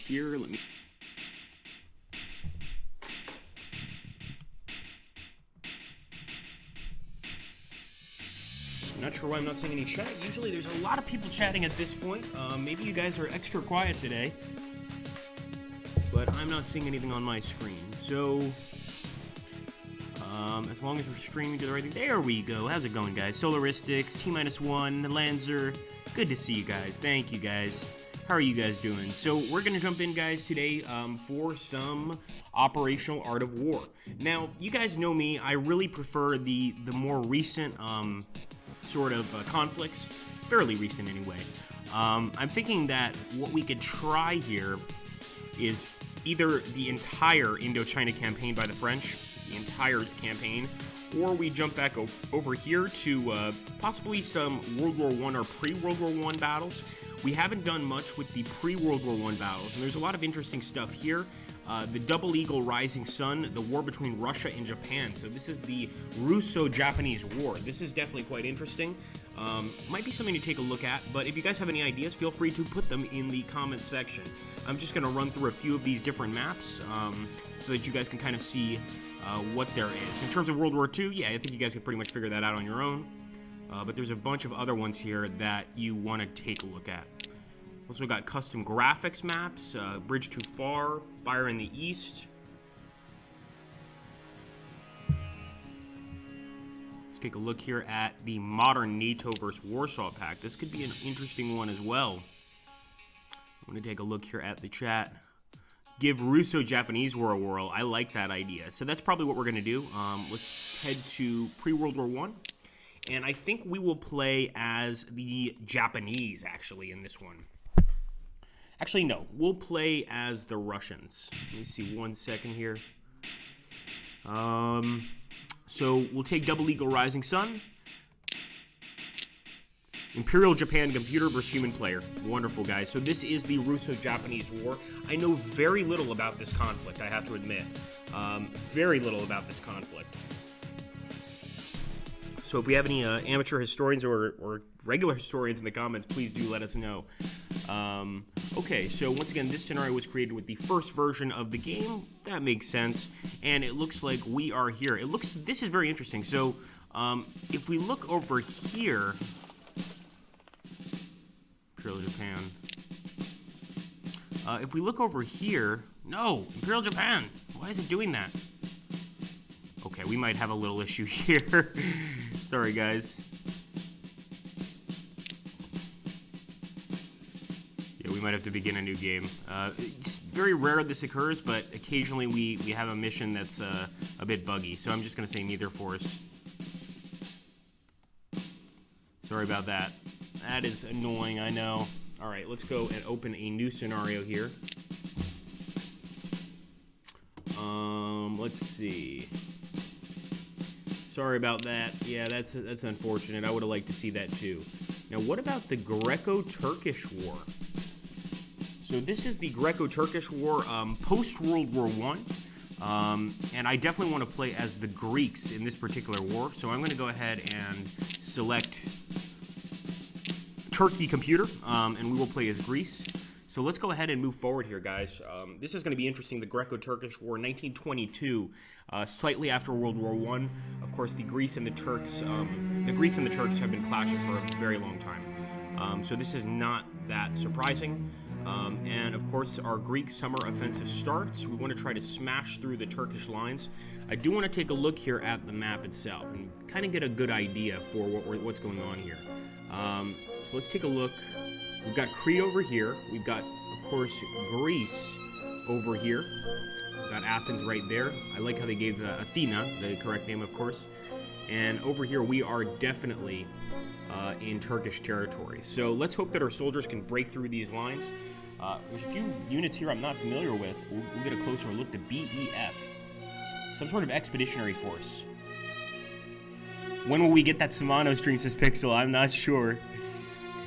here. Let me... I'm not sure why I'm not seeing any chat. Usually there's a lot of people chatting at this point. Maybe you guys are extra quiet today. But I'm not seeing anything on my screen. So, as long as we're streaming to the right thing. There we go. How's it going, guys? Solaristics, T-1, Lanzer. Good to see you guys. Thank you, guys. How are you guys doing? So, we're going to jump in, guys, today for some operational Art of War. Now, you guys know me. I really prefer the more recent sort of conflicts. Fairly recent, anyway. I'm thinking that what we could try here is either the entire Indochina campaign by the French, the entire campaign, or we jump back over here to possibly some World War I or pre-World War I battles. We haven't done much with the pre-World War I battles, and there's a lot of interesting stuff here. The Double Eagle Rising Sun, the war between Russia and Japan. So this is the Russo-Japanese War. This is definitely quite interesting. Might be something to take a look at, but if you guys have any ideas, feel free to put them in the comments section. I'm just going to run through a few of these different maps so that you guys can kind of see what there is. In terms of World War II, yeah, I think you guys can pretty much figure that out on your own. But there's a bunch of other ones here that you want to take a look at. Also got custom graphics maps, Bridge Too Far, Fire in the East. Let's take a look here at the modern NATO versus Warsaw Pact. This could be an interesting one as well. I'm going to take a look here at the chat. Give Russo-Japanese War a whirl. I like that idea. So that's probably what we're going to do. Let's head to pre-World War I. And I think we will play as the Japanese, actually, in this one. Actually, no. We'll play as the Russians. Let me see 1 second here. So we'll take Double Eagle Rising Sun. Imperial Japan computer versus human player. Wonderful, guys. So this is the Russo-Japanese War. I know very little about this conflict, I have to admit. Very little about this conflict. So if we have any amateur historians or regular historians in the comments, please do let us know. Okay, so once again, this scenario was created with the first version of the game. That makes sense. And it looks like we are here. This is very interesting. So if we look over here, Imperial Japan. If we look over here, no, Imperial Japan. Why is it doing that? Okay, we might have a little issue here. Sorry, guys. Yeah, we might have to begin a new game. It's very rare this occurs, but occasionally we have a mission that's a bit buggy. So I'm just going to say neither force. Sorry about that. That is annoying, I know. All right, let's go and open a new scenario here. Let's see. Sorry about that. Yeah, that's unfortunate. I would have liked to see that too. Now, what about the Greco-Turkish War? So this is the Greco-Turkish War post-World War I. And I definitely want to play as the Greeks in this particular war. So I'm going to go ahead and select Turkey computer, and we will play as Greece. So let's go ahead and move forward here, guys. This is going to be interesting. The Greco-Turkish War, 1922, slightly after World War I. Of course, the Greeks and the Turks have been clashing for a very long time. So this is not that surprising. And of course, our Greek summer offensive starts. We want to try to smash through the Turkish lines. I do want to take a look here at the map itself and kind of get a good idea for what's going on here. So let's take a look. We've got Crete over here. We've got, of course, Greece over here. We've got Athens right there. I like how they gave Athena, the correct name, of course. And over here, we are definitely in Turkish territory. So let's hope that our soldiers can break through these lines. There's a few units here I'm not familiar with. We'll get a closer look. The BEF. Some sort of expeditionary force. When will we get that Samano stream, says Pixel? I'm not sure.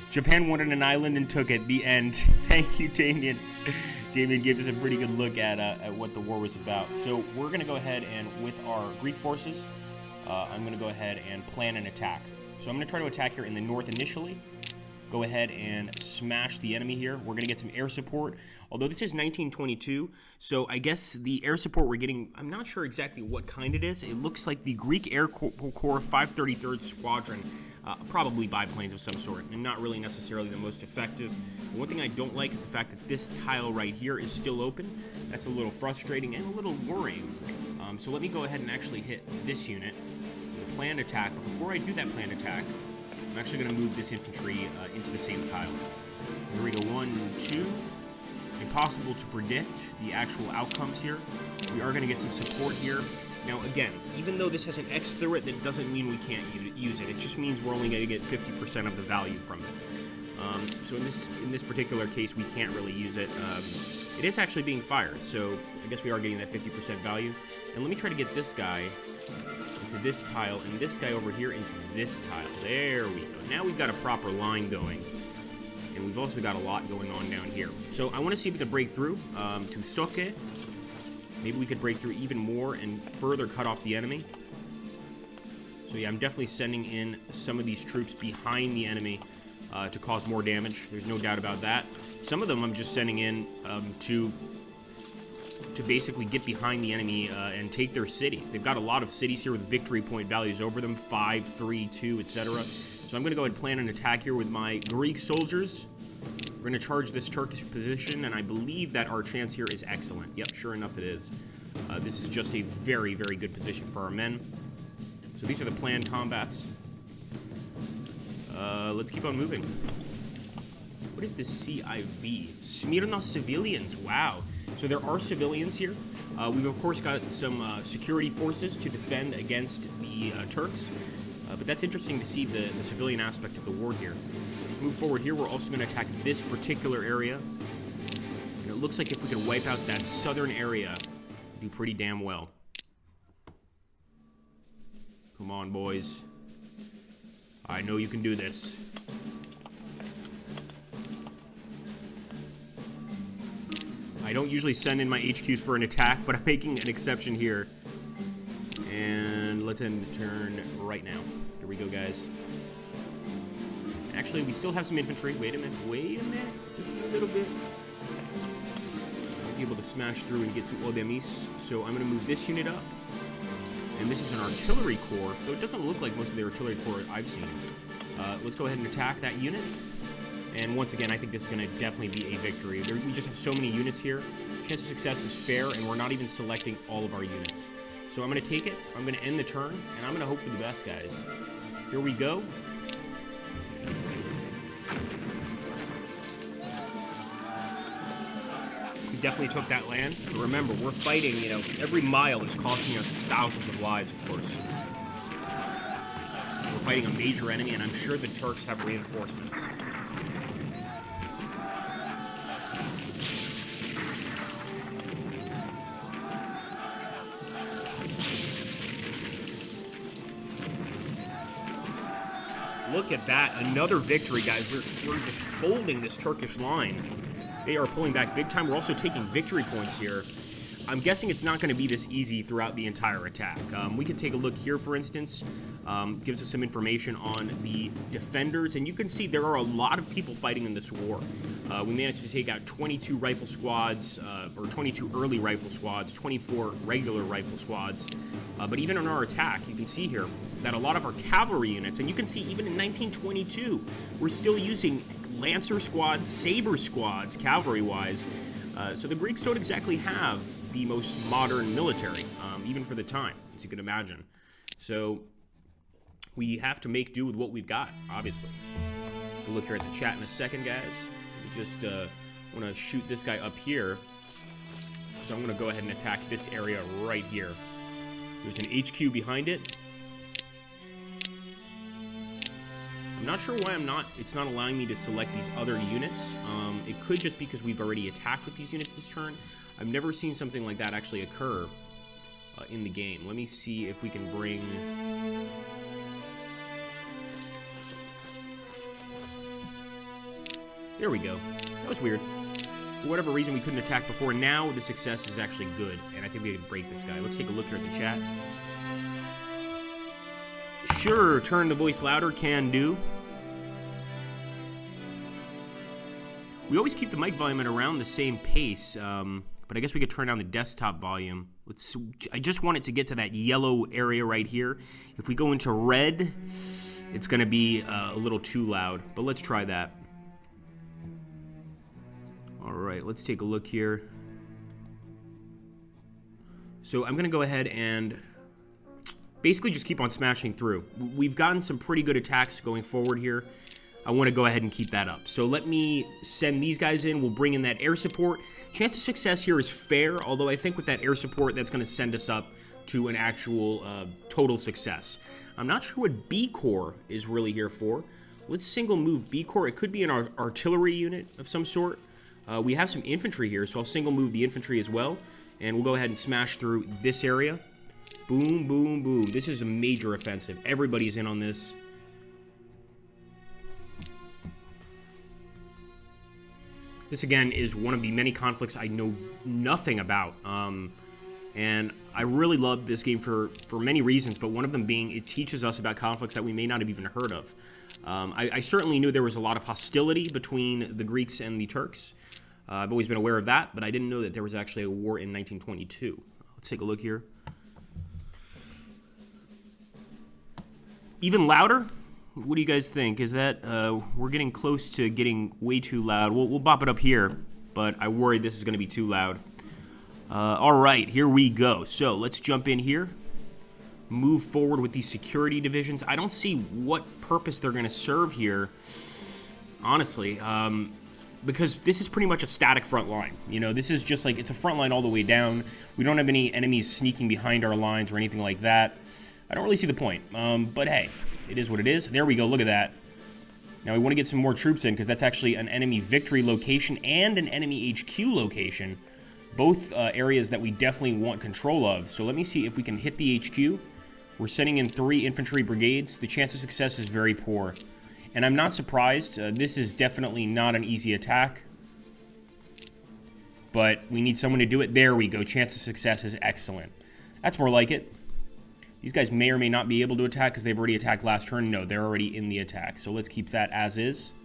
Japan wanted an island and took it. The end. Thank you, Damien. Damien gave us a pretty good look at what the war was about. So we're going to go ahead and, with our Greek forces, I'm going to go ahead and plan an attack. So I'm going to try to attack here in the north initially. go ahead and smash the enemy here. We're going to get some air support, although this is 1922, so I guess the air support we're getting, I'm not sure exactly what kind it is. It looks like the Greek Air Corps 533rd Squadron, probably biplanes of some sort, and not really necessarily the most effective. The one thing I don't like is the fact that this tile right here is still open. That's a little frustrating and a little worrying. So let me go ahead and actually hit this unit with a planned attack, but before I do that planned attack, I'm actually going to move this infantry into the same tile. Here we go, 1, 2. Impossible to predict the actual outcomes here. We are going to get some support here. Now, again, even though this has an X through it, that doesn't mean we can't use it. It just means we're only going to get 50% of the value from it. So in this particular case, we can't really use it. It is actually being fired, so I guess we are getting that 50% value. And let me try to get this guy into this tile, and this guy over here into this tile. There we go. Now we've got a proper line going. And we've also got a lot going on down here. So I want to see if we can break through to Soke. Maybe we could break through even more and further cut off the enemy. So yeah, I'm definitely sending in some of these troops behind the enemy to cause more damage. There's no doubt about that. Some of them I'm just sending in to basically get behind the enemy and take their cities. They've got a lot of cities here with victory point values over them, 5, 3, 2, etc. So I'm going to go ahead and plan an attack here with my Greek soldiers. We're going to charge this Turkish position, and I believe that our chance here is excellent. Yep, sure enough it is. This is just a very, very good position for our men. So these are the planned combats. Let's keep on moving. What is this CIV? Smyrna civilians. Wow. So there are civilians here. We've, of course, got some security forces to defend against the Turks. But that's interesting to see the civilian aspect of the war here. Let's move forward here. We're also going to attack this particular area. And it looks like if we could wipe out that southern area, do pretty damn well. Come on, boys. I know you can do this. I don't usually send in my HQs for an attack, but I'm making an exception here. And let's end the turn right now. Here we go, guys. Actually, we still have some infantry. Wait a minute. Just a little bit. I'll be able to smash through and get to Odemis. So I'm going to move this unit up. And this is an artillery corps, though it doesn't look like most of the artillery corps I've seen. Let's go ahead and attack that unit. And once again, I think this is going to definitely be a victory. We just have so many units here. Chance of success is fair, and we're not even selecting all of our units. So I'm going to take it, I'm going to end the turn, and I'm going to hope for the best, guys. Here we go. We definitely took that land. But remember, we're fighting, you know, every mile is costing us thousands of lives, of course. We're fighting a major enemy, and I'm sure the Turks have reinforcements. Look at that. Another victory, guys. We're just folding this Turkish line. They are pulling back big time. We're also taking victory points here. I'm guessing it's not going to be this easy throughout the entire attack. We can take a look here, for instance. Gives us some information on the defenders. And you can see there are a lot of people fighting in this war. We managed to take out 22 rifle squads, or 22 early rifle squads, 24 regular rifle squads. But even on our attack, you can see here that a lot of our cavalry units, and you can see even in 1922, we're still using Lancer squads, Saber squads, cavalry-wise. So the Greeks don't exactly have the most modern military, even for the time, as you can imagine. So we have to make do with what we've got, obviously. We'll look here at the chat in a second, guys. We just want to shoot this guy up here. So I'm going to go ahead and attack this area right here. There's an HQ behind it. I'm not sure why it's not allowing me to select these other units. It could just because we've already attacked with these units this turn. I've never seen something like that actually occur in the game. Let me see if we can bring... There we go. That was weird. For whatever reason, we couldn't attack before. Now the success is actually good, and I think we can break this guy. Let's take a look here at the chat. Sure, turn the voice louder, can do. We always keep the mic volume at around the same pace, but I guess we could turn down the desktop volume. I just want it to get to that yellow area right here. If we go into red, it's going to be a little too loud, but let's try that. All right, let's take a look here. So I'm going to go ahead and basically just keep on smashing through. We've gotten some pretty good attacks going forward here. I want to go ahead and keep that up. So let me send these guys in. We'll bring in that air support. Chance of success here is fair, although I think with that air support, that's going to send us up to an actual total success. I'm not sure what B Corps is really here for. Let's single move B Corps. It could be an artillery unit of some sort. We have some infantry here, so I'll single move the infantry as well. And we'll go ahead and smash through this area. Boom, boom, boom. This is a major offensive. Everybody's in on this. This, again, is one of the many conflicts I know nothing about. And I really love this game for many reasons, but one of them being it teaches us about conflicts that we may not have even heard of. I certainly knew there was a lot of hostility between the Greeks and the Turks. I've always been aware of that, but I didn't know that there was actually a war in 1922. Let's take a look here. Even louder? What do you guys think? Is that, we're getting close to getting way too loud. We'll bop it up here, but I worry this is going to be too loud. All right, here we go. So let's jump in here. Move forward with these security divisions. I don't see what purpose they're going to serve here, honestly, because this is pretty much a static front line. You know, this is just like, it's a front line all the way down. We don't have any enemies sneaking behind our lines or anything like that. I don't really see the point, but hey. It is what it is. There we go. Look at that. Now we want to get some more troops in because that's actually an enemy victory location and an enemy HQ location. Both areas that we definitely want control of. So let me see if we can hit the HQ. We're sending in 3 infantry brigades. The chance of success is very poor. And I'm not surprised. This is definitely not an easy attack. But we need someone to do it. There we go. Chance of success is excellent. That's more like it. These guys may or may not be able to attack because they've already attacked last turn. No, they're already in the attack. So let's keep that as is.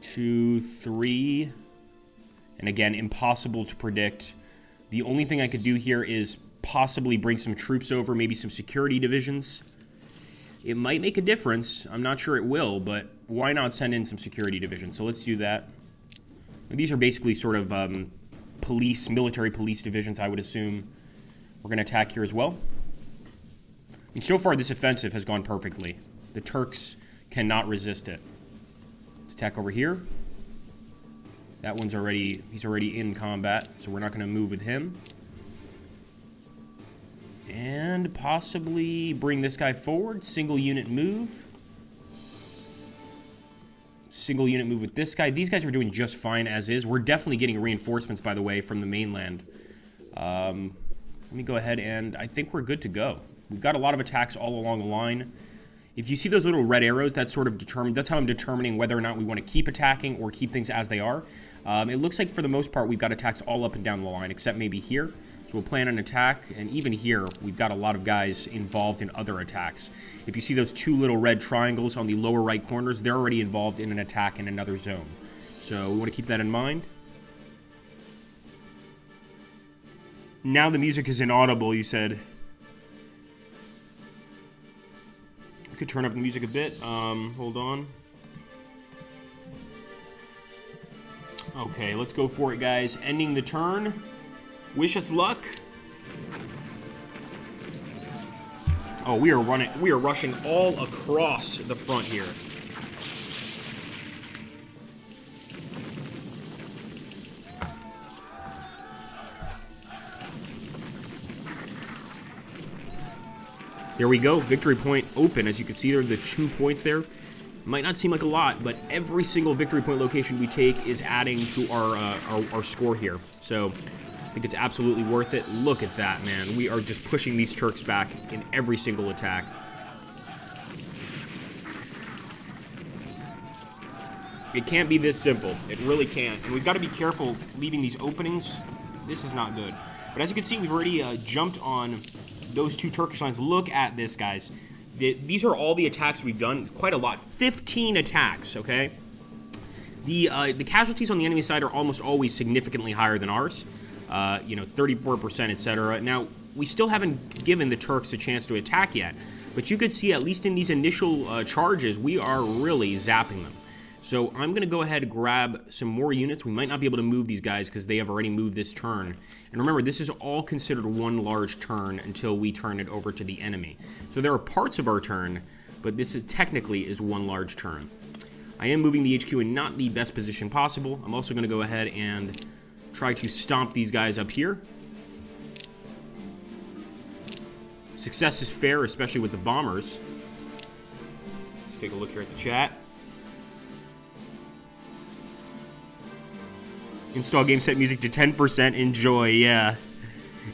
Two, three. And again, impossible to predict. The only thing I could do here is possibly bring some troops over, maybe some security divisions. It might make a difference. I'm not sure it will, but why not send in some security divisions? So let's do that. And these are basically sort of military police divisions, I would assume. We're going to attack here as well. And so far, this offensive has gone perfectly. The Turks cannot resist it. Let's attack over here. That one's he's already in combat, so we're not going to move with him. And possibly bring this guy forward. Single unit move. Single unit move with this guy. These guys are doing just fine as is. We're definitely getting reinforcements, by the way, from the mainland. Let me go ahead and I think we're good to go. We've got a lot of attacks all along the line. If you see those little red arrows, that's sort of determined. That's how I'm determining whether or not we want to keep attacking or keep things as they are. It looks like for the most part, we've got attacks all up and down the line, except maybe here. So we'll plan an attack, and even here, we've got a lot of guys involved in other attacks. If you see those 2 little red triangles on the lower right corners, they're already involved in an attack in another zone. So we want to keep that in mind. Now the music is inaudible, you said. I could turn up the music a bit. Hold on. Okay, let's go for it, guys. Ending the turn. Wish us luck. Oh, we are rushing all across the front here. There we go. Victory point open. As you can see, there are the 2 points there. Might not seem like a lot, but every single victory point location we take is adding to our score here. So I think it's absolutely worth it. Look at that, man. We are just pushing these Turks back in every single attack. It can't be this simple. It really can't. And we've got to be careful leaving these openings. This is not good. But as you can see, we've already jumped on those 2 Turkish lines. Look at this, guys. These are all the attacks we've done. Quite a lot. 15 attacks, okay? The casualties on the enemy side are almost always significantly higher than ours. 34%, etc. Now, we still haven't given the Turks a chance to attack yet, but you could see, at least in these initial charges, we are really zapping them. So I'm going to go ahead and grab some more units. We might not be able to move these guys because they have already moved this turn. And remember, this is all considered one large turn until we turn it over to the enemy. So there are parts of our turn, but this is technically is one large turn. I am moving the HQ in not the best position possible. I'm also going to go ahead and try to stomp these guys up here. Success is fair, especially with the bombers. Let's take a look here at the chat. Install game set music to 10%. Enjoy, yeah.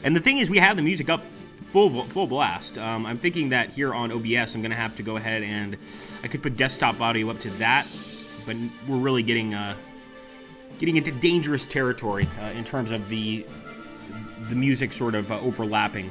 And the thing is, we have the music up full blast. I'm thinking that here on OBS, I'm going to have to go ahead and I could put desktop audio up to that, but we're really getting into dangerous territory in terms of the music sort of overlapping.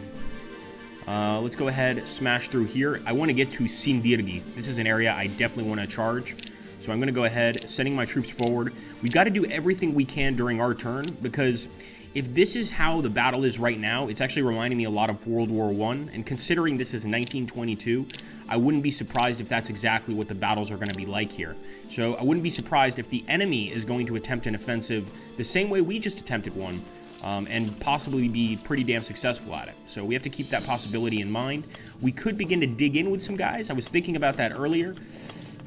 Let's go ahead, smash through here. I want to get to Sindirgi. This is an area I definitely want to charge. So I'm going to go ahead, sending my troops forward. We've got to do everything we can during our turn, because if this is how the battle is right now, it's actually reminding me a lot of World War I. And considering this is 1922, I wouldn't be surprised if that's exactly what the battles are going to be like here. So I wouldn't be surprised if the enemy is going to attempt an offensive the same way we just attempted one, and possibly be pretty damn successful at it. So we have to keep that possibility in mind. We could begin to dig in with some guys. I was thinking about that earlier,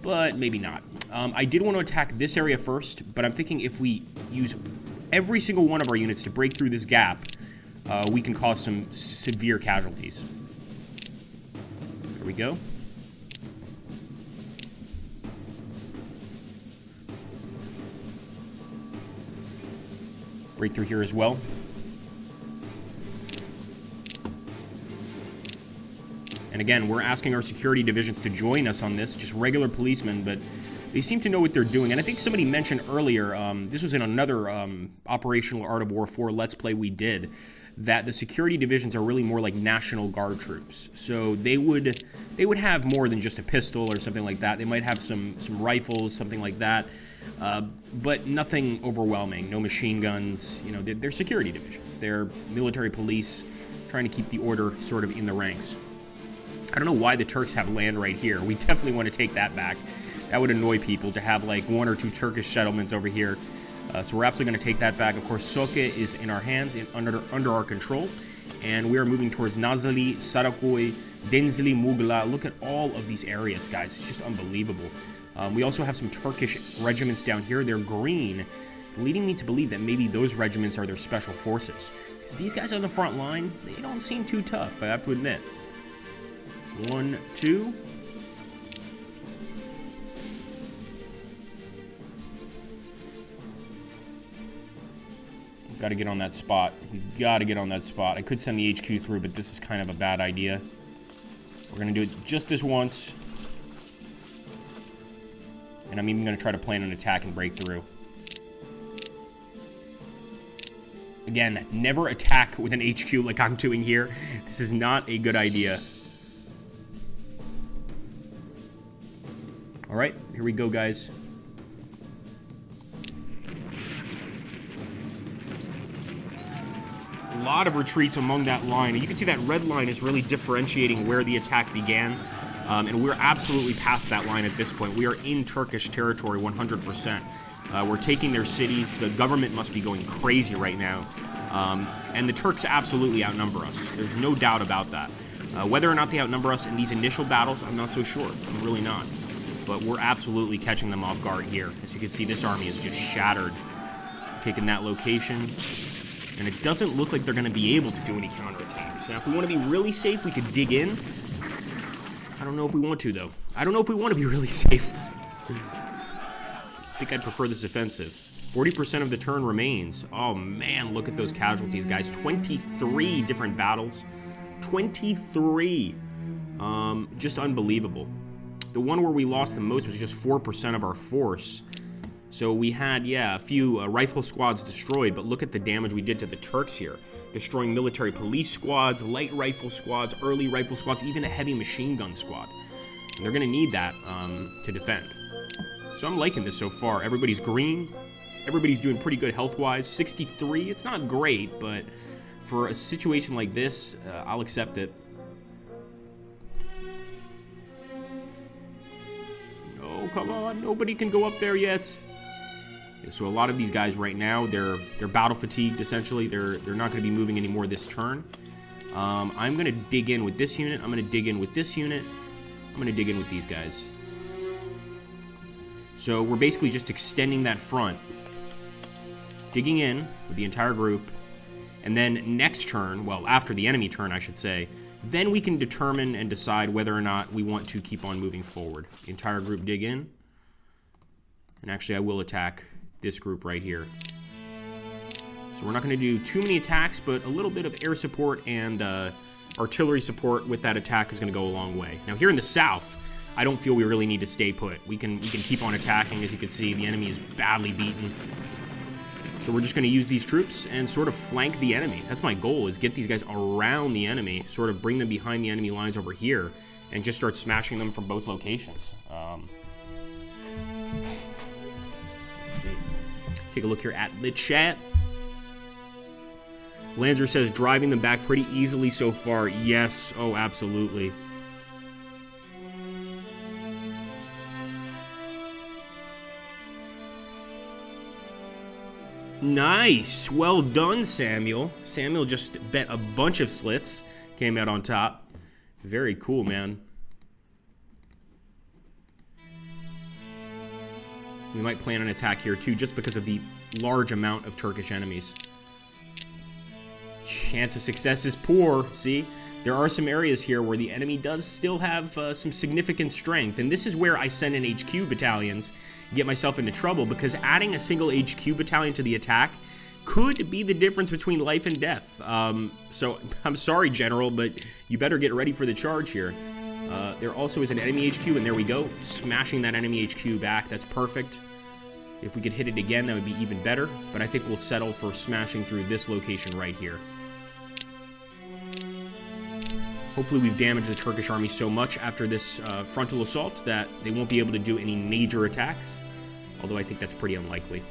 but maybe not. I did want to attack this area first, but I'm thinking if we use every single one of our units to break through this gap, we can cause some severe casualties. There we go. Break through here as well. And again, we're asking our security divisions to join us on this, just regular policemen, but they seem to know what they're doing. And I think somebody mentioned earlier, this was in another operational Art of War 4 Let's Play we did, that the security divisions are really more like National Guard troops. So they would have more than just a pistol or something like that. They might have some rifles, something like that, but nothing overwhelming. No machine guns. You know, they're security divisions. They're military police trying to keep the order sort of in the ranks. I don't know why the Turks have land right here. We definitely want to take that back. That would annoy people to have like 1 or 2 Turkish settlements over here. So we're absolutely going to take that back. Of course, Soke is in our hands, under our control. And we are moving towards Nazilli, Sarakoy, Denzili, Mughla. Look at all of these areas, guys. It's just unbelievable. We also have some Turkish regiments down here. They're green, leading me to believe that maybe those regiments are their special forces. Because these guys on the front line, they don't seem too tough, I have to admit. 1, 2. Got to get on that spot. We've got to get on that spot. I could send the HQ through, but this is kind of a bad idea. We're going to do it just this once. And I'm even going to try to plan an attack and break through. Again, never attack with an HQ like I'm doing here. This is not a good idea. Alright, here we go, guys. A lot of retreats among that line. And you can see that red line is really differentiating where the attack began. And we're absolutely past that line at this point. We are in Turkish territory 100%. We're taking their cities. The government must be going crazy right now. And the Turks absolutely outnumber us. There's no doubt about that. Whether or not they outnumber us in these initial battles, I'm not so sure. I'm really not. But we're absolutely catching them off guard here. As you can see, this army is just shattered. Taking that location. And it doesn't look like they're going to be able to do any counterattacks. Now, if we want to be really safe, we could dig in. I don't know if we want to, though. I don't know if we want to be really safe. I think I'd prefer this offensive. 40% of the turn remains. Oh, man, look at those casualties, guys. 23 different battles. 23. Just unbelievable. The one where we lost the most was just 4% of our force. So we had, yeah, a few rifle squads destroyed, but look at the damage we did to the Turks here. destroying military police squads, light rifle squads, early rifle squads, even a heavy machine gun squad. And they're going to need that to defend. So I'm liking this so far. Everybody's green. Everybody's doing pretty good health-wise. 63, it's not great, but for a situation like this, I'll accept it. Oh, come on. Nobody can go up there yet. Yeah, so a lot of these guys right now, they're battle fatigued, essentially. They're not going to be moving anymore this turn. I'm going to dig in with this unit. I'm going to dig in with this unit. I'm going to dig in with these guys. So we're basically just extending that front. Digging in with the entire group. And then next turn, well, after the enemy turn, I should say, then we can determine and decide whether or not we want to keep on moving forward. The entire group dig in. And actually, I will attack this group right here. So we're not going to do too many attacks, but a little bit of air support and artillery support with that attack is going to go a long way. Now, here in the south, I don't feel we really need to stay put. We can keep on attacking. As you can see, the enemy is badly beaten. So we're just going to use these troops and sort of flank the enemy. That's my goal, is get these guys around the enemy, sort of bring them behind the enemy lines over here, and just start smashing them from both locations. Let's see. Take a look here at the chat. Lanzer says, driving them back pretty easily so far. Yes. Oh, absolutely. Nice. Well done, Samuel. Samuel just bet a bunch of slits. Came out on top. Very cool, man. We might plan an attack here, too, just because of the large amount of Turkish enemies. Chance of success is poor. See? There are some areas here where the enemy does still have some significant strength. And this is where I send in HQ battalions, get myself into trouble, because adding a single HQ battalion to the attack could be the difference between life and death. So I'm sorry, General, but you better get ready for the charge here. There also is an enemy HQ, and there we go. Smashing that enemy HQ back. That's perfect. If we could hit it again, that would be even better. But I think we'll settle for smashing through this location right here. Hopefully we've damaged the Turkish army so much after this frontal assault that they won't be able to do any major attacks. Although I think that's pretty unlikely.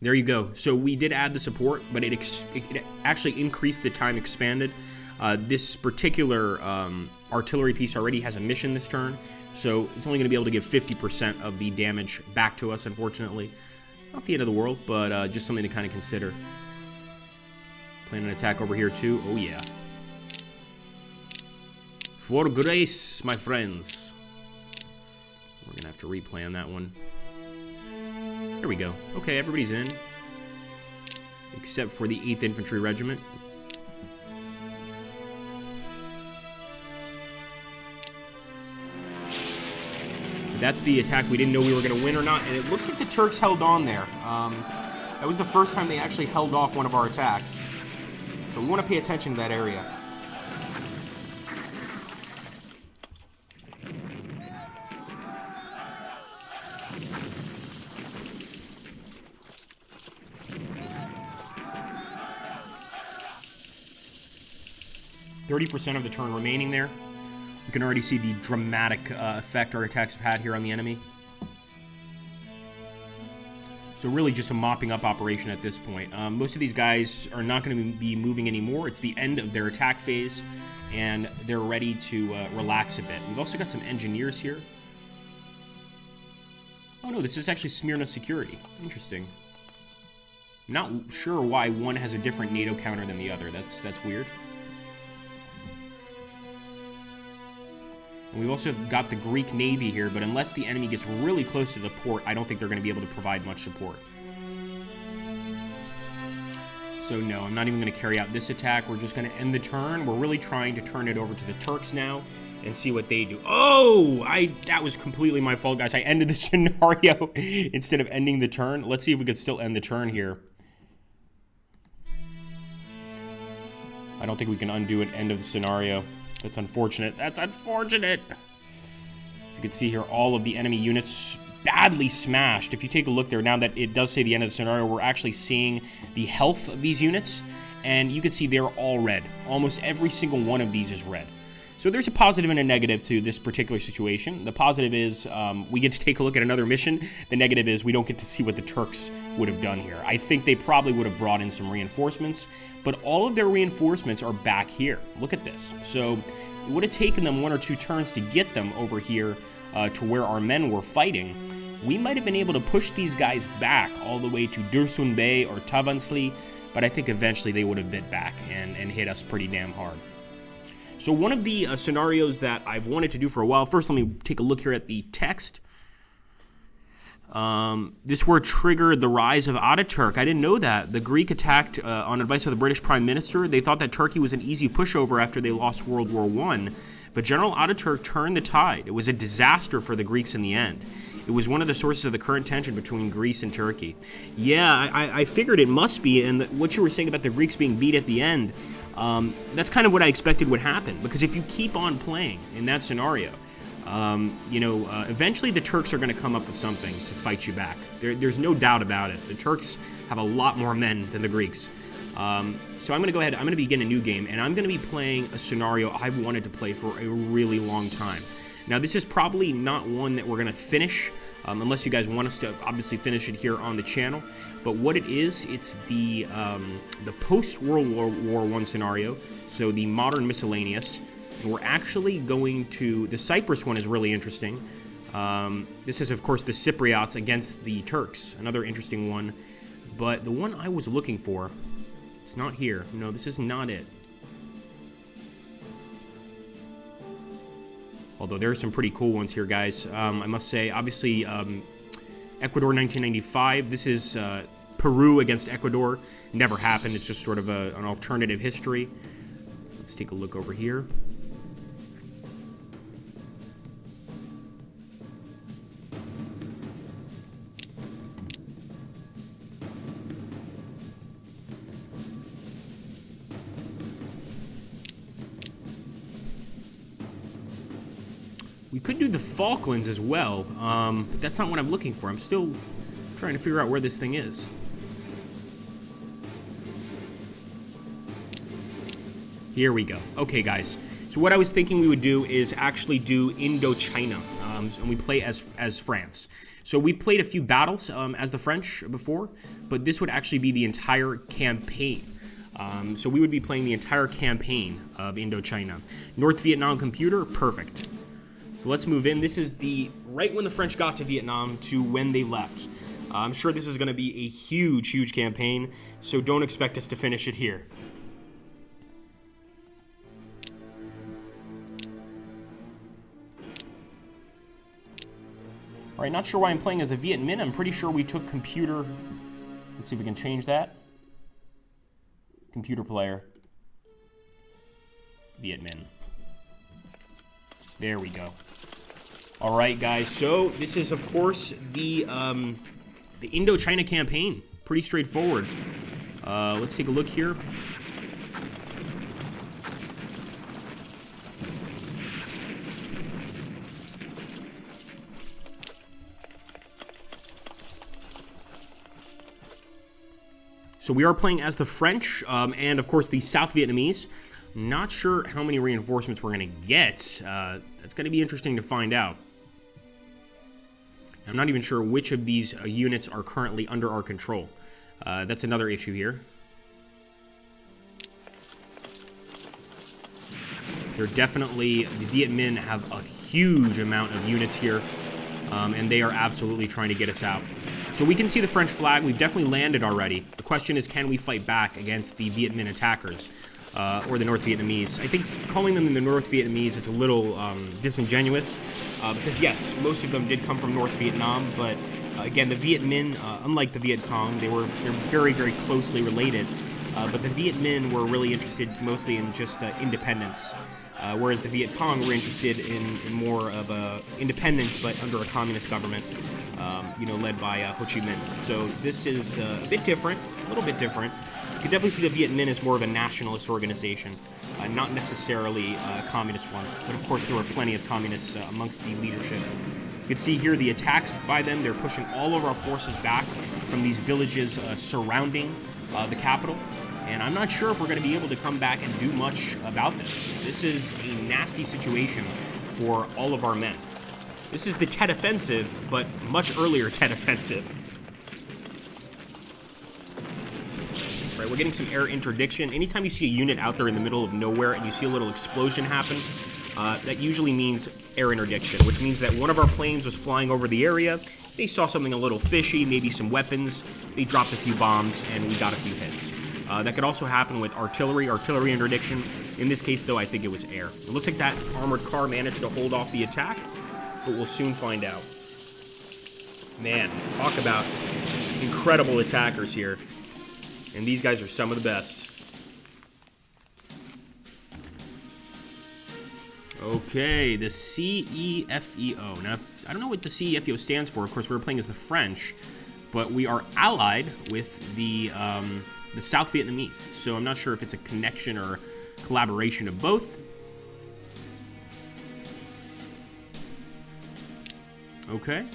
There you go. So we did add the support, but it actually increased the time expanded. This particular artillery piece already has a mission this turn, so it's only going to be able to give 50% of the damage back to us, unfortunately. Not the end of the world, but just something to kind of consider. Plan an attack over here, too. Oh, yeah. For grace, my friends. We're going to have to replan that one. There we go. Okay, everybody's in. Except for the 8th Infantry Regiment. That's the attack we didn't know we were going to win or not, and it looks like the Turks held on there. That was the first time they actually held off one of our attacks. So we want to pay attention to that area. %30 of the turn remaining there. You can already see the dramatic effect our attacks have had here on the enemy. So really just a mopping up operation at this point. Most of these guys are not going to be moving anymore. It's the end of their attack phase, and they're ready to relax a bit. We've also got some engineers here. Oh no, this is actually Smyrna Security. Interesting. Not sure why one has a different NATO counter than the other. That's weird. And we've also got the Greek Navy here, but unless the enemy gets really close to the port, I don't think they're going to be able to provide much support. So no, I'm not even going to carry out this attack. We're just going to end the turn. We're really trying to turn it over to the Turks now and see what they do. Oh, that was completely my fault, guys. I ended the scenario instead of ending the turn. Let's see if we could still end the turn here. I don't think we can undo an end of the scenario. That's unfortunate. That's unfortunate. As you can see here, all of the enemy units badly smashed. If you take a look there, now that it does say the end of the scenario, we're actually seeing the health of these units, and you can see they're all red. Almost every single one of these is red. So there's a positive and a negative to this particular situation. The positive is we get to take a look at another mission. The negative is we don't get to see what the Turks would have done here. I think they probably would have brought in some reinforcements, but all of their reinforcements are back here. Look at this. So it would have taken them 1 or 2 turns to get them over here to where our men were fighting. We might have been able to push these guys back all the way to Dursun Bey or Tavansli, but I think eventually they would have bit back and hit us pretty damn hard. So one of the scenarios that I've wanted to do for a while, first let me take a look here at the text. This war triggered the rise of Ataturk. I didn't know that. The Greek attacked on advice of the British Prime Minister. They thought that Turkey was an easy pushover after they lost World War I. But General Ataturk turned the tide. It was a disaster for the Greeks in the end. It was one of the sources of the current tension between Greece and Turkey. Yeah, I figured it must be, and what you were saying about the Greeks being beat at the end, that's kind of what I expected would happen, because if you keep on playing in that scenario, eventually the Turks are going to come up with something to fight you back. There's no doubt about it. The Turks have a lot more men than the Greeks. So I'm going to go ahead, I'm going to begin a new game, and I'm going to be playing a scenario I've wanted to play for a really long time. Now, this is probably not one that we're going to finish, unless you guys want us to obviously finish it here on the channel. But what it is, it's the post-World War I scenario, so the modern miscellaneous. And we're actually going to, the Cyprus one is really interesting. This is, of course, the Cypriots against the Turks, another interesting one. But the one I was looking for, it's not here. No, this is not it. Although there are some pretty cool ones here, guys. I must say, obviously, Ecuador 1995. This is Peru against Ecuador. Never happened. It's just sort of an alternative history. Let's take a look over here. We could do the Falklands as well, but that's not what I'm looking for. I'm still trying to figure out where this thing is. Here we go. Okay, guys. So what I was thinking we would do is actually do Indochina, and we play as France. So we've played a few battles as the French before, but this would actually be the entire campaign. So we would be playing the entire campaign of Indochina. North Vietnam computer, perfect. So let's move in. This is the right when the French got to Vietnam to when they left. I'm sure this is going to be a huge, huge campaign, so don't expect us to finish it here. All right, not sure why I'm playing as the Viet Minh. I'm pretty sure we took computer. Let's see if we can change that. Computer player. Viet Minh. There we go. All right, guys. So this is, of course, the Indochina campaign. Pretty straightforward. Let's take a look here. So we are playing as the French, and of course the South Vietnamese. Not sure how many reinforcements we're going to get. That's going to be interesting to find out. I'm not even sure which of these units are currently under our control. That's another issue here. They're definitely, the Viet Minh have a huge amount of units here, and they are absolutely trying to get us out. So we can see the French flag. We've definitely landed already. The question is, can we fight back against the Viet Minh attackers, or the North Vietnamese? I think calling them the North Vietnamese is a little disingenuous, because yes, most of them did come from North Vietnam, but again, the Viet Minh, unlike the Viet Cong, they're very, very closely related, but the Viet Minh were really interested mostly in just independence, whereas the Viet Cong were interested in more of independence, but under a communist government, led by Ho Chi Minh. So this is a bit different, a little bit different. You can definitely see the Viet Minh as more of a nationalist organization, not necessarily a communist one. But of course, there were plenty of communists amongst the leadership. You can You can see here the attacks by them. They're pushing all of our forces back from these villages surrounding the capital. And I'm not sure if we're going to be able to come back and do much about this. This is a nasty situation for all of our men. This is the Tet Offensive, but much earlier Tet Offensive. Right, we're getting some air interdiction. Anytime you see a unit out there in the middle of nowhere and you see a little explosion happen, that usually means air interdiction, which means that one of our planes was flying over the area. They saw something a little fishy, maybe some weapons. They dropped a few bombs, and we got a few hits. That could also happen with artillery interdiction. In this case, though, I think it was air. It looks like that armored car managed to hold off the attack, but we'll soon find out. Man, talk about incredible attackers here. And these guys are some of the best. Okay, the CEFEO. Now, I don't know what the CEFEO stands for. Of course, we're playing as the French, but we are allied with the South Vietnamese. So I'm not sure if it's a connection or collaboration of both. Okay.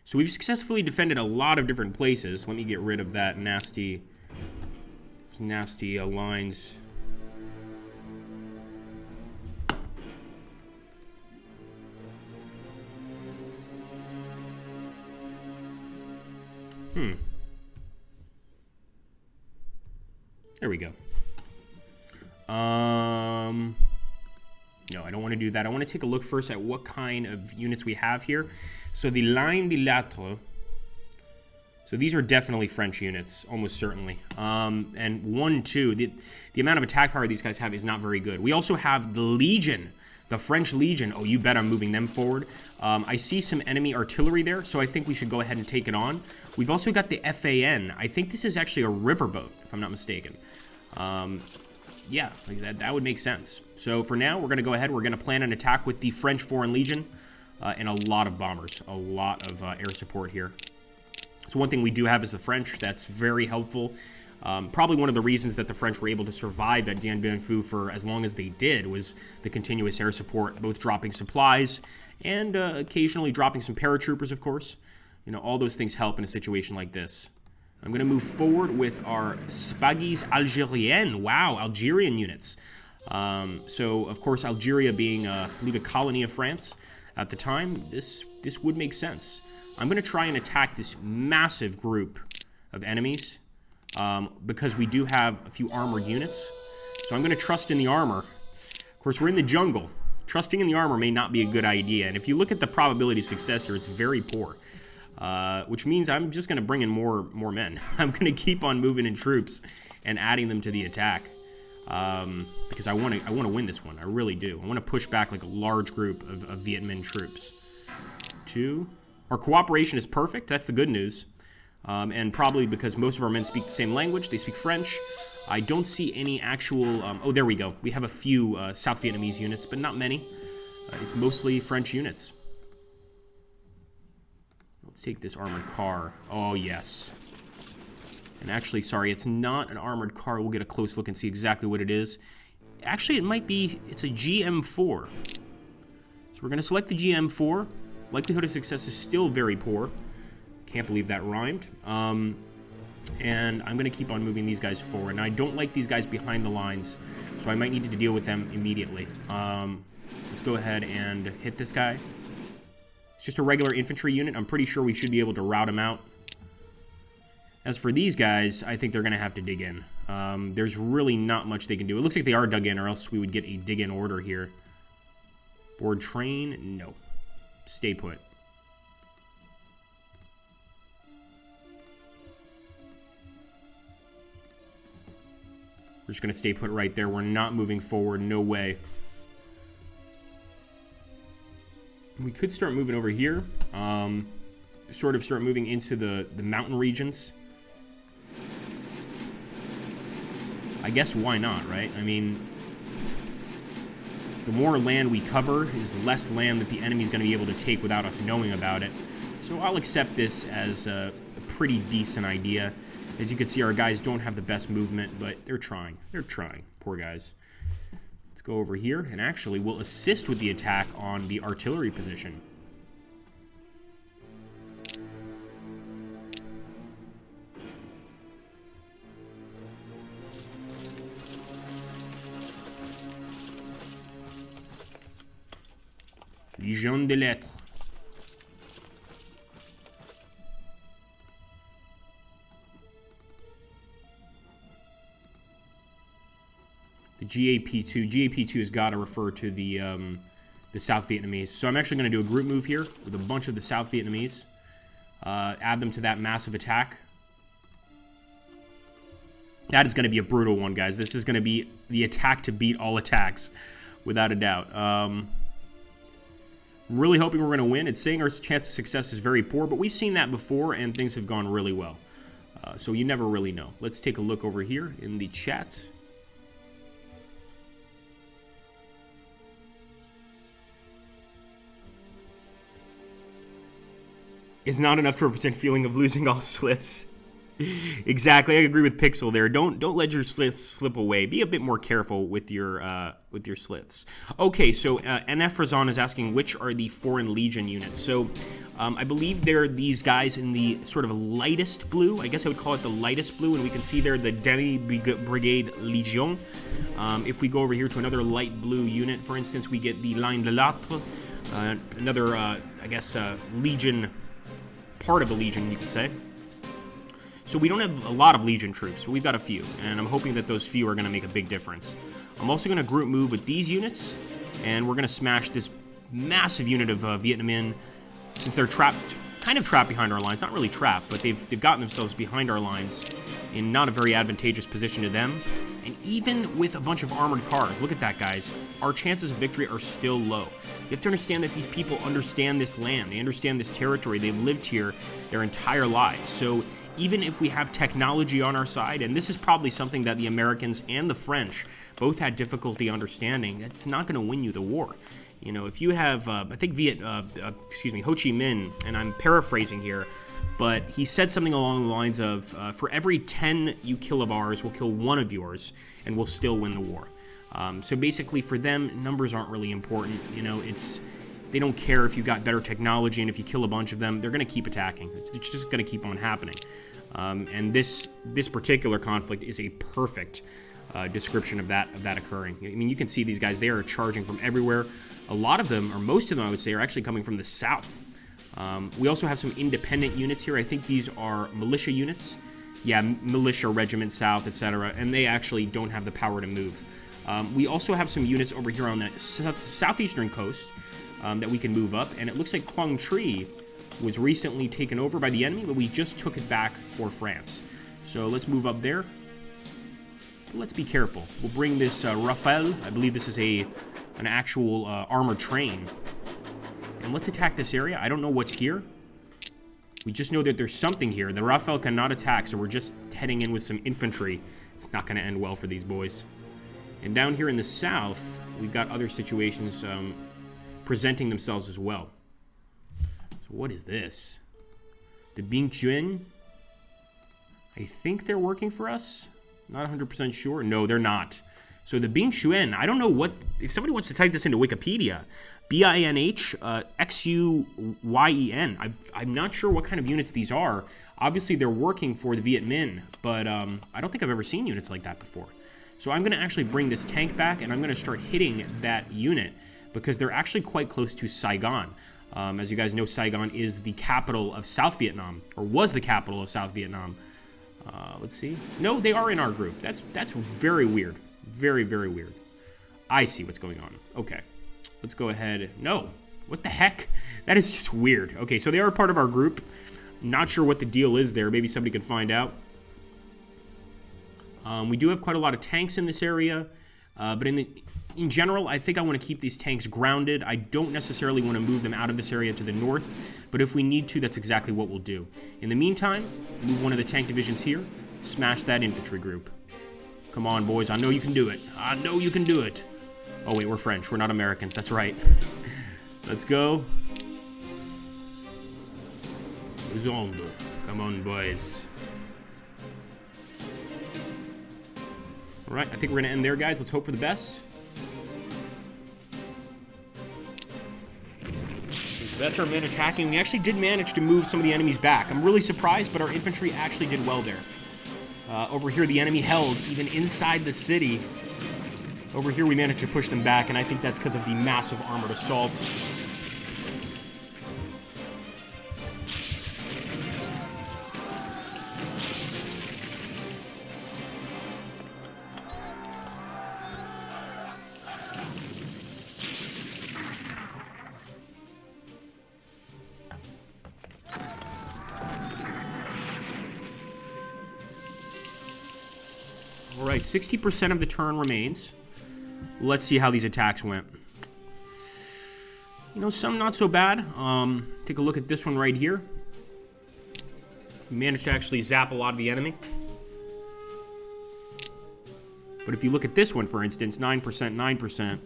So we've successfully defended a lot of different places. Let me get rid of that nasty lines. There we go. No, I don't want to do that. I want to take a look first at what kind of units we have here. So the Line de Latre. So these are definitely French units, almost certainly. And 1, 2, the amount of attack power these guys have is not very good. We also have the Legion, the French Legion. Oh, you bet I'm moving them forward. I see some enemy artillery there, so I think we should go ahead and take it on. We've also got the FAN. I think this is actually a riverboat, if I'm not mistaken. Yeah, like that would make sense. So for now, we're going to go ahead. We're going to plan an attack with the French Foreign Legion and a lot of bombers, a lot of air support here. So one thing we do have is the French. That's very helpful. Probably one of the reasons that the French were able to survive at Dien Bien Phu for as long as they did was the continuous air support, both dropping supplies and occasionally dropping some paratroopers, of course. You know, all those things help in a situation like this. I'm going to move forward with our Spagis Algériennes. Wow, Algerian units. So, of course, Algeria being, I believe, a colony of France at the time, this would make sense. I'm going to try and attack this massive group of enemies because we do have a few armored units. So I'm going to trust in the armor. Of course, we're in the jungle. Trusting in the armor may not be a good idea. And if you look at the probability of success here, it's very poor. Which means I'm just going to bring in more men. I'm going to keep on moving in troops and adding them to the attack because I want to win this one. I really do. I want to push back like a large group of Viet Minh troops. 2. Our cooperation is perfect. That's the good news. And probably because most of our men speak the same language. They speak French. I don't see any actual... oh, there we go. We have a few South Vietnamese units, but not many. It's mostly French units. Let's take this armored car. Oh, yes. And actually, sorry, it's not an armored car. We'll get a close look and see exactly what it is. Actually, it might be... It's a GM4. So we're going to select the GM4. Likelihood of success is still very poor. Can't believe that rhymed. And I'm going to keep on moving these guys forward. Now, I don't like these guys behind the lines, so I might need to deal with them immediately. Let's go ahead and hit this guy. It's just a regular infantry unit. I'm pretty sure we should be able to rout him out. As for these guys, I think they're going to have to dig in. There's really not much they can do. It looks like they are dug in, or else we would get a dig-in order here. Board train? No. Stay put. We're just going to stay put right there. We're not moving forward. No way. We could start moving over here. Sort of start moving into the mountain regions. I guess why not, right? I mean, the more land we cover is less land that the enemy's going to be able to take without us knowing about it. So I'll accept this as a pretty decent idea. As you can see, our guys don't have the best movement, but they're trying. They're trying. Poor guys. Let's go over here, and actually we'll assist with the attack on the artillery position. Légion des Lettres. The GAP2. GAP2 has got to refer to the South Vietnamese. So I'm actually going to do a group move here with a bunch of the South Vietnamese. Add them to that massive attack. That is going to be a brutal one, guys. This is going to be the attack to beat all attacks, without a doubt. I'm really hoping we're going to win. It's saying our chance of success is very poor, but we've seen that before, and things have gone really well. So you never really know. Let's take a look over here in the chat. Is not enough to represent feeling of losing all slits. Exactly, I agree with Pixel there. Don't let your slits slip away. Be a bit more careful with your slits. Okay, so NF Razan is asking which are the Foreign Legion units. So I believe they're these guys in the sort of lightest blue. I guess I would call it the lightest blue, and we can see there the Demi Brigade Legion. If we go over here to another light blue unit, for instance, we get the Ligne de Latre, another I guess Legion. Part of the Legion, you could say. So we don't have a lot of Legion troops, but we've got a few, and I'm hoping that those few are going to make a big difference. I'm also going to group move with these units, and we're going to smash this massive unit of Viet Minh, since they're trapped, kind of trapped behind our lines. Not really trapped, but they've gotten themselves behind our lines in not a very advantageous position to them. And even with a bunch of armored cars, look at that, guys, our chances of victory are still low. You have to understand that these people understand this land. They understand this territory. They've lived here their entire lives. So even if we have technology on our side, and this is probably something that the Americans and the French both had difficulty understanding, it's not going to win you the war. You know, if you have, I think Ho Chi Minh, and I'm paraphrasing here, but he said something along the lines of, for every 10 you kill of ours, we'll kill one of yours, and we'll still win the war. So basically, for them, numbers aren't really important. You know, they don't care if you've got better technology, and if you kill a bunch of them, they're going to keep attacking. It's just going to keep on happening. And this particular conflict is a perfect description of that occurring. I mean, you can see these guys, they are charging from everywhere. A lot of them, or most of them, I would say, are actually coming from the south. We also have some independent units here. I think these are militia units. Yeah, militia regiment south, etc. And they actually don't have the power to move. We also have some units over here on the southeastern coast that we can move up. And it looks like Quang Tri was recently taken over by the enemy, but we just took it back for France. So let's move up there. Let's be careful. We'll bring this Rafale. I believe this is an actual armored train. And let's attack this area. I don't know what's here. We just know that there's something here. The Rafale cannot attack, so we're just heading in with some infantry. It's not going to end well for these boys. And down here in the south, we've got other situations presenting themselves as well. So what is this? The Binh Xuyen? I think they're working for us. Not 100% sure. No, they're not. So the Binh Xuyen, I don't know what... If somebody wants to type this into Wikipedia, BINH-XUYEN. I'm not sure what kind of units these are. Obviously, they're working for the Viet Minh, but I don't think I've ever seen units like that before. So I'm going to actually bring this tank back, and I'm going to start hitting that unit, because they're actually quite close to Saigon. As you guys know, Saigon is the capital of South Vietnam, or was the capital of South Vietnam. Let's see. No, they are in our group. That's very weird. Very, very weird. I see what's going on. Okay. Let's go ahead. No. What the heck? That is just weird. Okay, so they are part of our group. Not sure what the deal is there. Maybe somebody could find out. We do have quite a lot of tanks in this area. But in general, I think I want to keep these tanks grounded. I don't necessarily want to move them out of this area to the north. But if we need to, that's exactly what we'll do. In the meantime, move one of the tank divisions here. Smash that infantry group. Come on, boys. I know you can do it. I know you can do it. Oh, wait, we're French. We're not Americans. That's right. Let's go. Zondo. Come on, boys. All right, I think we're going to end there, guys. Let's hope for the best. So that's our men attacking. We actually did manage to move some of the enemies back. I'm really surprised, but our infantry actually did well there. Over here, the enemy held, even inside the city. Over here, we managed to push them back, and I think that's because of the massive armored assault. All right, 60% of the turn remains. Let's see how these attacks went. You know, some not so bad. Take a look at this one right here. We managed to actually zap a lot of the enemy. But if you look at this one, for instance, 9%, 9%,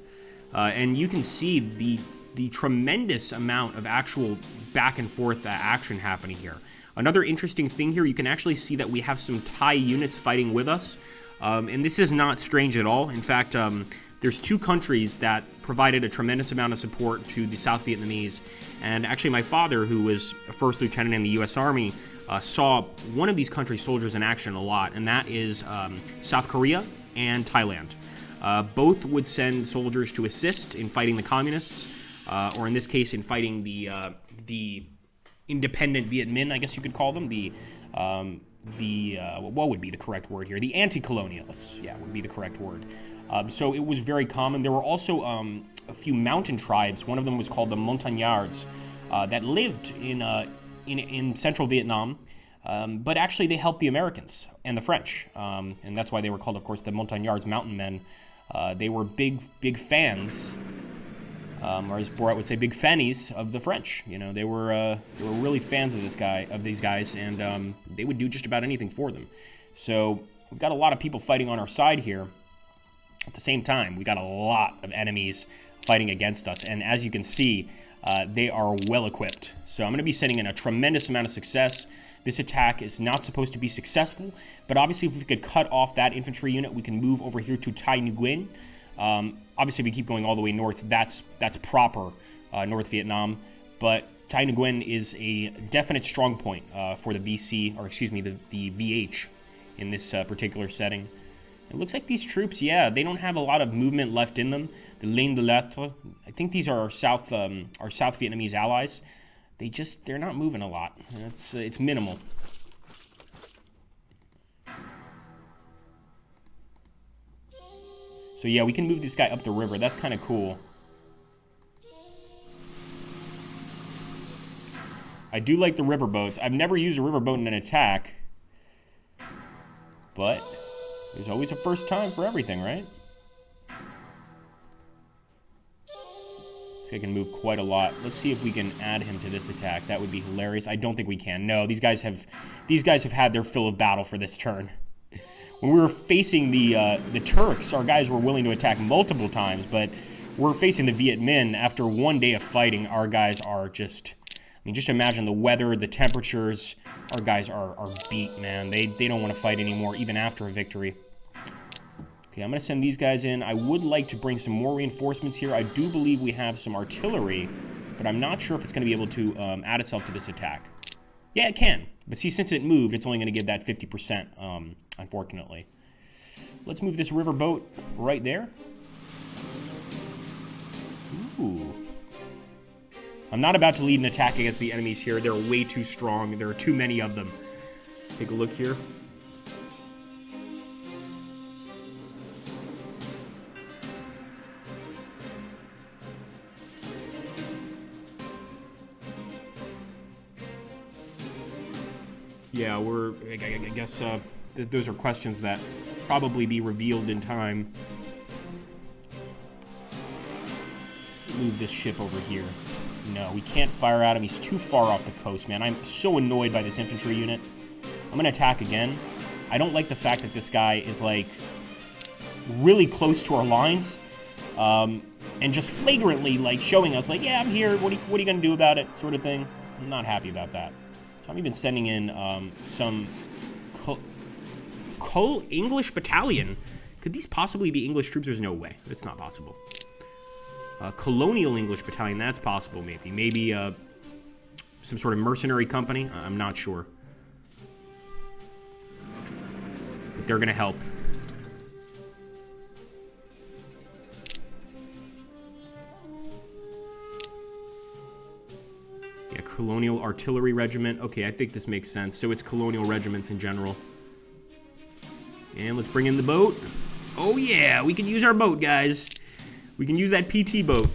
and you can see the tremendous amount of actual back and forth action happening here. Another interesting thing here, you can actually see that we have some Thai units fighting with us. And this is not strange at all. In fact, there's two countries that provided a tremendous amount of support to the South Vietnamese. And actually, my father, who was a first lieutenant in the U.S. Army, saw one of these countries' soldiers in action a lot, and that is South Korea and Thailand. Both would send soldiers to assist in fighting the communists, or in this case, in fighting the independent Viet Minh, I guess you could call them, what would be the correct word here? The anti-colonialists, yeah, would be the correct word. So it was very common. There were also a few mountain tribes. One of them was called the Montagnards that lived in central Vietnam, but actually they helped the Americans and the French, and that's why they were called, of course, the Montagnards, mountain men. They were big fans, or as Borat would say, big fannies of the French. You know, they were really fans of these guys, and they would do just about anything for them. So we've got a lot of people fighting on our side here. At the same time, we got a lot of enemies fighting against us, and as you can see, they are well equipped. So I'm going to be sending in a tremendous amount of success. This attack is not supposed to be successful, but obviously if we could cut off that infantry unit, we can move over here to Thai Nguyen. Obviously, if we keep going all the way north, that's proper North Vietnam, but Thai Nguyen is a definite strong point for the VC, or excuse me, the VH in this particular setting. It looks like these troops, yeah, they don't have a lot of movement left in them. The Ligne de l'Etre, I think these are our South Vietnamese allies. They're not moving a lot. It's minimal. So yeah, we can move this guy up the river. That's kind of cool. I do like the riverboats. I've never used a riverboat in an attack, but there's always a first time for everything, right? This guy can move quite a lot. Let's see if we can add him to this attack. That would be hilarious. I don't think we can. No, these guys have had their fill of battle for this turn. When we were facing the Turks, our guys were willing to attack multiple times, but we're facing the Viet Minh. After one day of fighting, our guys are just, I mean, just imagine the weather, the temperatures. Our guys are beat, man. They don't want to fight anymore, even after a victory. Okay, I'm going to send these guys in. I would like to bring some more reinforcements here. I do believe we have some artillery, but I'm not sure if it's going to be able to add itself to this attack. Yeah, it can. But see, since it moved, it's only going to give that 50%, unfortunately. Let's move this riverboat right there. Ooh. I'm not about to lead an attack against the enemies here. They're way too strong. There are too many of them. Let's take a look here. Yeah, I guess those are questions that probably be revealed in time. Move this ship over here. No, we can't fire at him. He's too far off the coast, man. I'm so annoyed by this infantry unit. I'm going to attack again. I don't like the fact that this guy is, like, really close to our lines. And just flagrantly, like, showing us, like, yeah, I'm here. What are you going to do about it? Sort of thing. I'm not happy about that. So I'm even sending in some English battalion. Could these possibly be English troops? There's no way. It's not possible. Colonial English Battalion, that's possible maybe. Maybe some sort of mercenary company. I'm not sure. But they're going to help. Yeah, Colonial Artillery Regiment. Okay, I think this makes sense. So it's colonial regiments in general. And let's bring in the boat. Oh yeah, we can use our boat, guys. We can use that PT boat.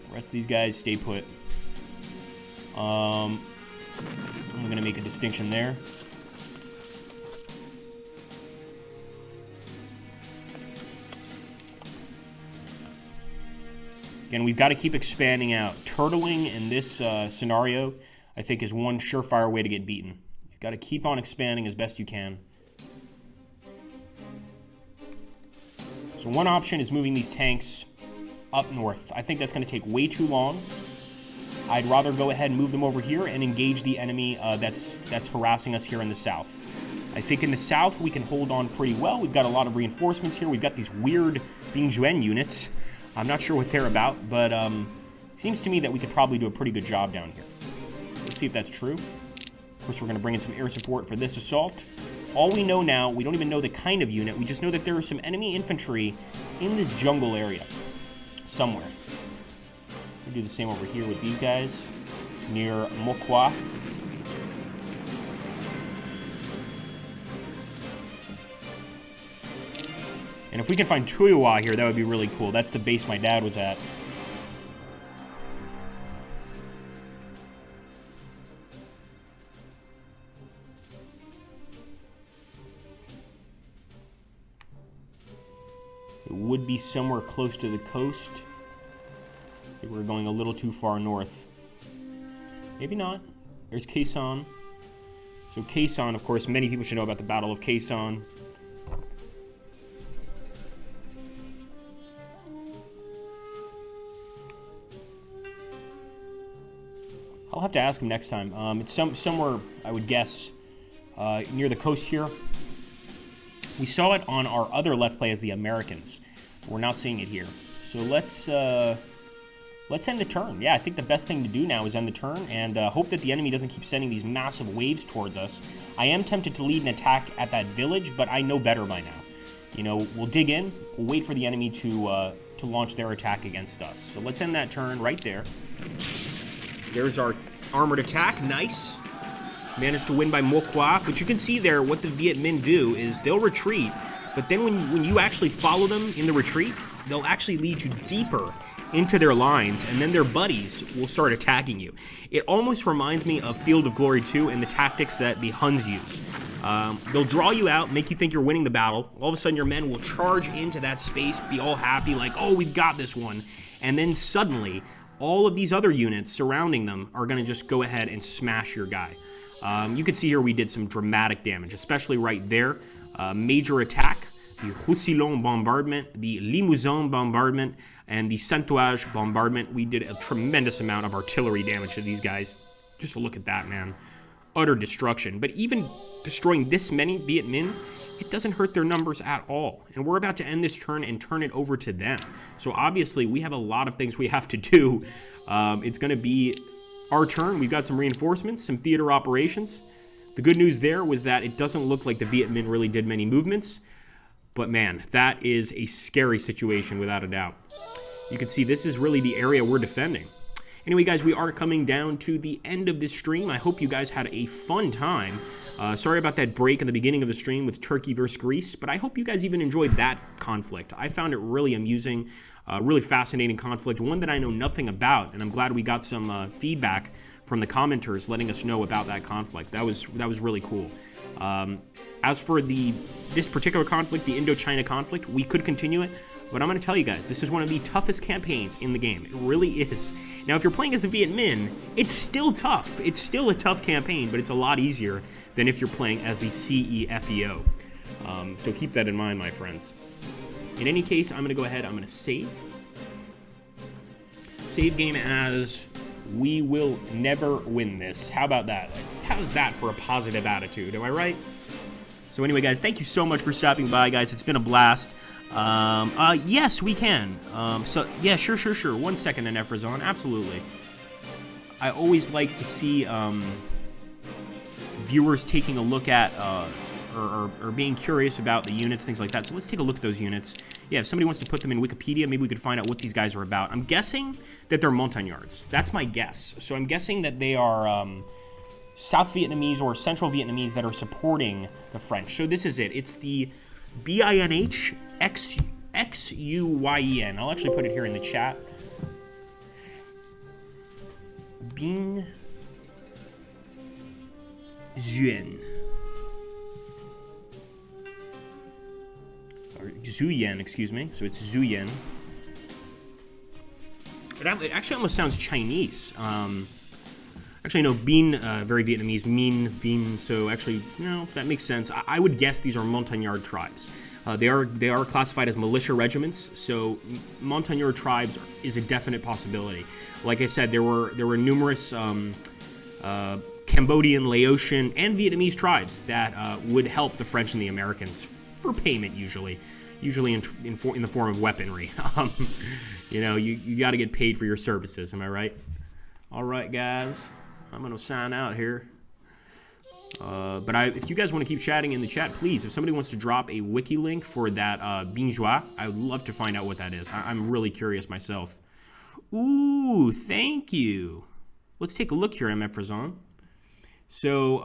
The rest of these guys stay put. I'm gonna make a distinction there. Again, we've got to keep expanding out. Turtling in this scenario, I think, is one surefire way to get beaten. You've got to keep on expanding as best you can. So one option is moving these tanks up north. I think that's going to take way too long. I'd rather go ahead and move them over here and engage the enemy that's harassing us here in the south. I think in the south we can hold on pretty well. We've got a lot of reinforcements here. We've got these weird Bingjuan units. I'm not sure what they're about, but it seems to me that we could probably do a pretty good job down here. Let's see if that's true. Of course, we're going to bring in some air support for this assault. All we know now, we don't even know the kind of unit. We just know that there is some enemy infantry in this jungle area somewhere. We'll do the same over here with these guys near Mokwa. And if we can find TOAW here, that would be really cool. That's the base my dad was at. It would be somewhere close to the coast. I think we're going a little too far north. Maybe not. There's Quezon. So Quezon, of course, many people should know about the Battle of Quezon. I'll have to ask him next time. It's somewhere, I would guess, near the coast here. We saw it on our other Let's Play as the Americans. We're not seeing it here. So let's end the turn. Yeah, I think the best thing to do now is end the turn and hope that the enemy doesn't keep sending these massive waves towards us. I am tempted to lead an attack at that village, but I know better by now. You know, we'll dig in. We'll wait for the enemy to launch their attack against us. So let's end that turn right there. There's our armored attack. Nice. Managed to win by Mokwa. But you can see there what the Viet Minh do is they'll retreat. But then when you actually follow them in the retreat, they'll actually lead you deeper into their lines, and then their buddies will start attacking you. It almost reminds me of Field of Glory 2 and the tactics that the Huns use. They'll draw you out, make you think you're winning the battle. All of a sudden, your men will charge into that space, be all happy, like, oh, we've got this one. And then suddenly, all of these other units surrounding them are going to just go ahead and smash your guy. You can see here we did some dramatic damage, especially right there. Major attack, the Roussillon bombardment, the Limousin bombardment, and the Saint-Ouage bombardment. We did a tremendous amount of artillery damage to these guys. Just look at that, man. Utter destruction. But even destroying this many Viet Minh, it doesn't hurt their numbers at all. And we're about to end this turn and turn it over to them. So obviously, we have a lot of things we have to do. It's going to be our turn. We've got some reinforcements, some theater operations. The good news there was that it doesn't look like the Viet Minh really did many movements. But man, that is a scary situation without a doubt. You can see this is really the area we're defending. Anyway, guys, we are coming down to the end of this stream. I hope you guys had a fun time. Sorry about that break in the beginning of the stream with Turkey versus Greece, but I hope you guys even enjoyed that conflict. I found it really amusing, really fascinating conflict, one that I know nothing about, and I'm glad we got some feedback from the commenters letting us know about that conflict. That was really cool. As for this particular conflict, the Indochina conflict, we could continue it, but I'm going to tell you guys, this is one of the toughest campaigns in the game. It really is. Now, if you're playing as the Viet Minh, it's still tough. It's still a tough campaign, but it's a lot easier than if you're playing as the CEFEO. So keep that in mind, my friends. In any case, I'm going to go ahead, I'm going to save. Save game as we will never win this. How about that? How's that for a positive attitude? Am I right? So anyway, guys, thank you so much for stopping by, guys. It's been a blast. Yes, we can. So, yeah, sure. 1 second, Nefrazon. Absolutely. I always like to see viewers taking a look at or being curious about the units, things like that. So let's take a look at those units. Yeah, if somebody wants to put them in Wikipedia, maybe we could find out what these guys are about. I'm guessing that they're Montagnards. That's my guess. So I'm guessing that they are South Vietnamese or Central Vietnamese that are supporting the French. So this is it. It's the BINHXUYEN. I'll actually put it here in the chat. Binh Xuyen. Or Zuyen, excuse me. So it's Zuyen. It actually almost sounds Chinese. Actually, no, Binh, very Vietnamese, Minh, Binh, so actually, no, that makes sense. I would guess these are Montagnard tribes. They are classified as militia regiments, so Montagnard tribes is a definite possibility. Like I said, there were numerous Cambodian, Laotian, and Vietnamese tribes that would help the French and the Americans for payment, usually in the form of weaponry. You know, you got to get paid for your services. Am I right? All right, guys. I'm going to sign out here. But if you guys want to keep chatting in the chat, please. If somebody wants to drop a wiki link for that Binjois, I would love to find out what that is. I'm really curious myself. Ooh, thank you. Let's take a look here, Mefrazon. So,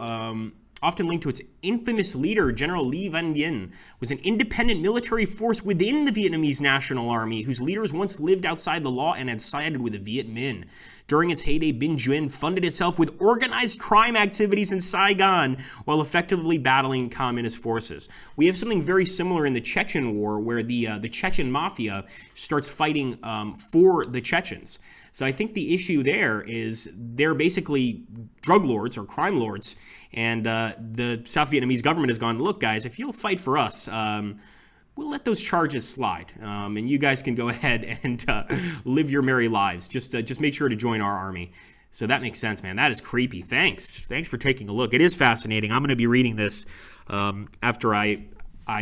often linked to its infamous leader, General Le Van Dien, was an independent military force within the Vietnamese National Army, whose leaders once lived outside the law and had sided with the Viet Minh. During its heyday, Binh Duen funded itself with organized crime activities in Saigon while effectively battling communist forces. We have something very similar in the Chechen War, where the Chechen mafia starts fighting for the Chechens. So I think the issue there is they're basically drug lords or crime lords, and the South Vietnamese government has gone, look, guys, if you'll fight for us, we'll let those charges slide, and you guys can go ahead and live your merry lives. Just make sure to join our army. So that makes sense, man. That is creepy. Thanks for taking a look. It is fascinating. I'm going to be reading this after I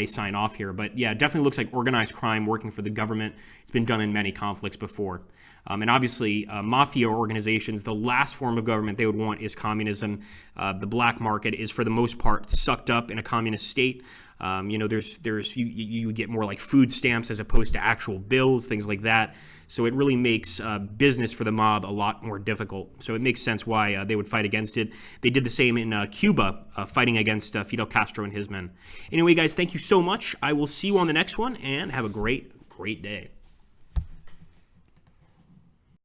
sign off here. But yeah, it definitely looks like organized crime working for the government. It's been done in many conflicts before. And obviously, mafia organizations, the last form of government they would want is communism. The black market is, for the most part, sucked up in a communist state. You know, you get more like food stamps as opposed to actual bills, things like that. So it really makes business for the mob a lot more difficult. So it makes sense why they would fight against it. They did the same in Cuba, fighting against Fidel Castro and his men. Anyway, guys, thank you so much. I will see you on the next one, and have a great day.